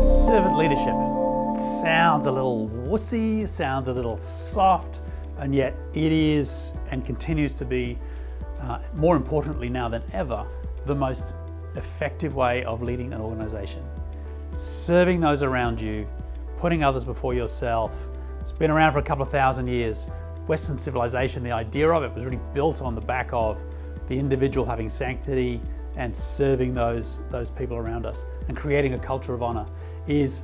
Servant leadership sounds a little wussy, sounds a little soft, and yet it is and continues to be, more importantly now than ever, the most effective way of leading an organization. Serving those around you, putting others before yourself. It's been around for a couple of thousand years. Western civilization, the idea of it was really built on the back of the individual having sanctity and serving those people around us, and creating a culture of honor is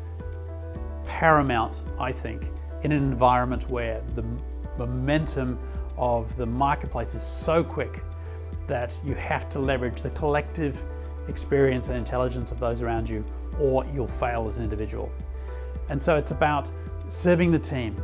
paramount, I think, in an environment where the momentum of the marketplace is so quick that you have to leverage the collective experience and intelligence of those around you, or you'll fail as an individual. And so it's about serving the team.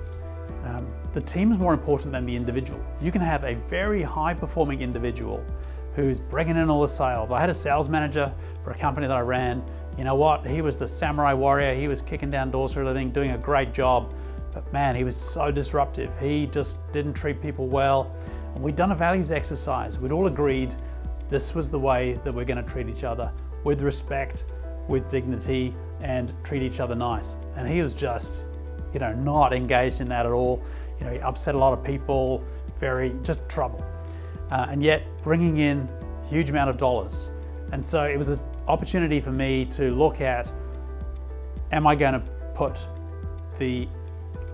The team is more important than the individual. You can have a very high-performing individual who's bringing in all the sales. I had a sales manager for a company that I ran. You know what? He was the samurai warrior. He was kicking down doors for everything, doing a great job. But man, he was so disruptive. He just didn't treat people well. And we'd done a values exercise. We'd all agreed this was the way that we're going to treat each other, with respect, with dignity, and treat each other nice. And he was just, not engaged in that at all. He upset a lot of people, just trouble. And yet bringing in a huge amount of dollars. And so it was an opportunity for me to look at, am I going to put the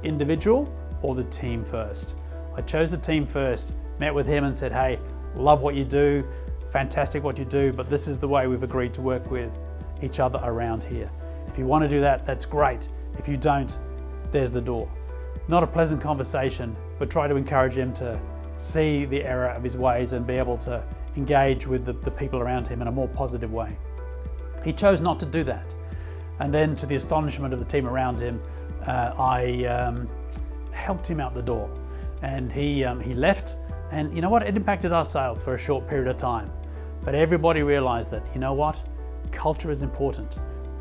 individual or the team first? I chose the team first, met with him and said, hey, love what you do, fantastic what you do, but this is the way we've agreed to work with each other around here. If you want to do that, that's great. If you don't, there's the door. Not a pleasant conversation, but try to encourage him to see the error of his ways and be able to engage with the people around him in a more positive way. He chose not to do that. And then, to the astonishment of the team around him, I helped him out the door. And he left, and you know what? It impacted our sales for a short period of time. But everybody realized that, culture is important.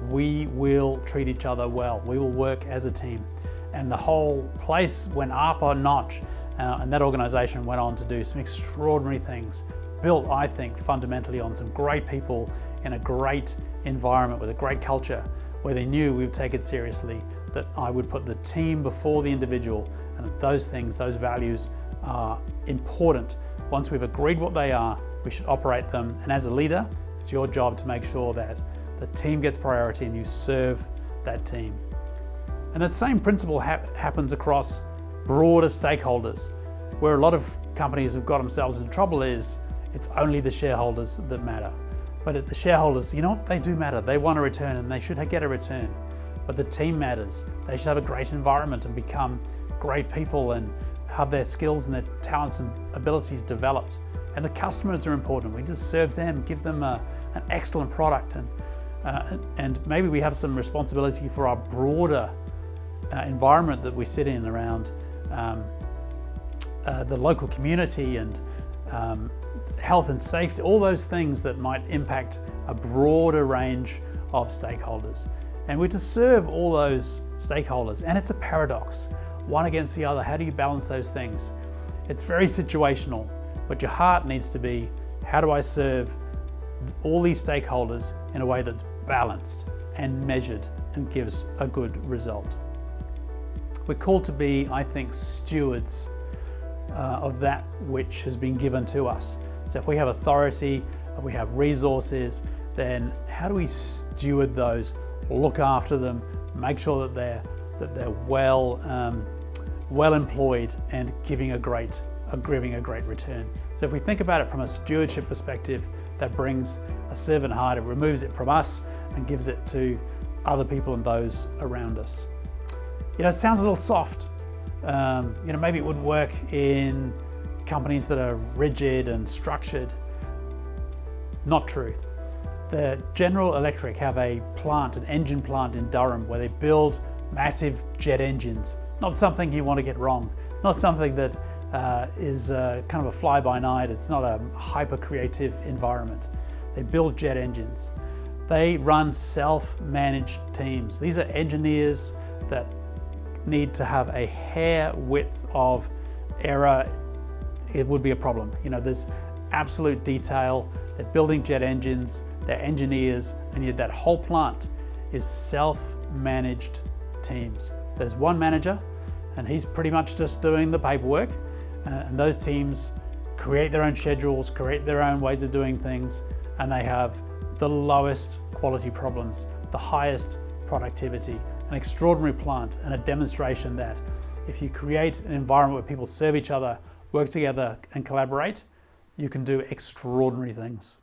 We will treat each other well. We will work as a team. And the whole place went up a notch. And that organization went on to do some extraordinary things, built, I think, fundamentally on some great people in a great environment with a great culture, where they knew we would take it seriously, that I would put the team before the individual, and that those things, those values are important. Once we've agreed what they are, we should operate them. And as a leader, it's your job to make sure that the team gets priority and you serve that team. And that same principle happens across broader stakeholders. Where a lot of companies have got themselves into trouble is it's only the shareholders that matter. But the shareholders, they do matter. They want a return and they should get a return. But the team matters. They should have a great environment and become great people and have their skills and their talents and abilities developed. And the customers are important. We just serve them, give them an excellent product, and maybe we have some responsibility for our broader environment that we sit in around the local community and health and safety, all those things that might impact a broader range of stakeholders. And we're to serve all those stakeholders, and it's a paradox, one against the other. How do you balance those things? It's very situational, but your heart needs to be, how do I serve all these stakeholders in a way that's balanced and measured and gives a good result? We're called to be, I think, stewards of that which has been given to us. So if we have authority, if we have resources, then how do we steward those, look after them, make sure that they're well employed and giving a great return? So if we think about it from a stewardship perspective, that brings a servant heart. It removes it from us and gives it to other people and those around us. It sounds a little soft. Maybe it wouldn't work in companies that are rigid and structured. Not true. The General Electric have an engine plant in Durham, where they build massive jet engines. Not something you want to get wrong. Not something that is kind of a fly-by-night. It's not a hyper-creative environment. They build jet engines. They run self-managed teams. These are engineers that need to have a hair width of error. It would be a problem. There's absolute detail. They're building jet engines, they're engineers, and yet that whole plant is managed teams. There's one manager and he's pretty much just doing the paperwork, and those teams create their own schedules, create their own ways of doing things, and they have the lowest quality problems, the highest productivity, an extraordinary plant, and a demonstration that if you create an environment where people serve each other, work together and collaborate, you can do extraordinary things.